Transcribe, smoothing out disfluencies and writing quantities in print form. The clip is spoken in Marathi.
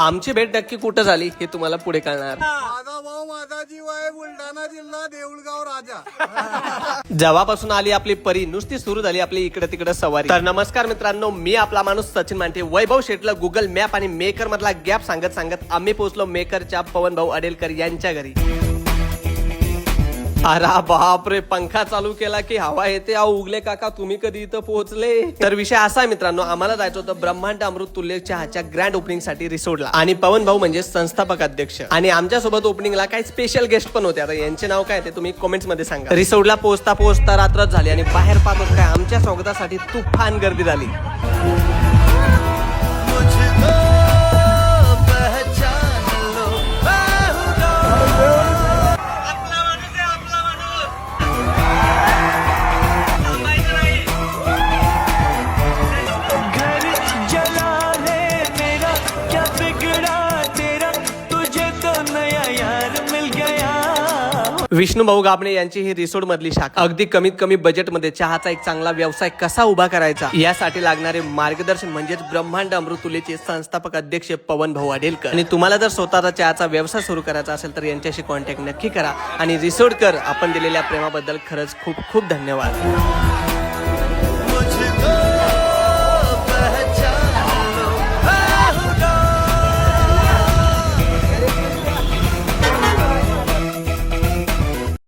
आमची भेट नक्की कुठं झाली हे तुम्हाला पुढे कळणार. माझा भाऊ माझा जीव आहे, बुलढाणा जिल्हा, देऊळगाव राजा. जेव्हापासून आली आपली परी नुसती सुरू झाली आपली इकडे तिकडे सवारी. तर नमस्कार मित्रांनो, मी आपला माणूस सचिन मांटे. वैभव शेटला गुगल मॅप आणि मेकर मधला गॅप सांगत सांगत आम्ही पोहोचलो मेकरच्या पवन भाऊ अडेलकर यांच्या घरी. अरे बापरे, पंखा चालू केला की हवा येते. उगले काका, तुम्ही कधी इथं पोहोचले? तर विषय असा आहे मित्रांनो, आम्हाला जायचं होतं ब्रह्मांड अमृत तुल्य चहाच्या ग्रँड ओपनिंग साठी रिसोर्टला. आणि पवन भाऊ म्हणजे संस्थापक अध्यक्ष आणि आमच्या सोबत ओपनिंगला काही स्पेशल गेस्ट पण होते. आता यांचे नाव काय ते तुम्ही कमेंट्स मध्ये सांगा. रिसोर्टला पोहोचता पोहोचता रात्रच झाली आणि बाहेर पाहतो काय आमच्या स्वागतासाठी तुफान गर्दी झाली. विष्णू भाऊ गाबणे यांची ही रिसोर्ट मधली शाखा. अगदी कमीत कमी बजेट मध्ये चहाचा एक चांगला व्यवसाय कसा उभा करायचा यासाठी लागणारे मार्गदर्शन म्हणजेच ब्रह्मांड अमृतुल्यचे संस्थापक अध्यक्ष पवन भाऊ अडेलकर. आणि तुम्हाला जर स्वतःचा चहाचा व्यवसाय सुरू करायचा असेल तर यांच्याशी कॉन्टॅक्ट नक्की करा. आणि रिसोर्ट कर आपण दिलेल्या प्रेमाबद्दल खरंच खूप खूप धन्यवाद.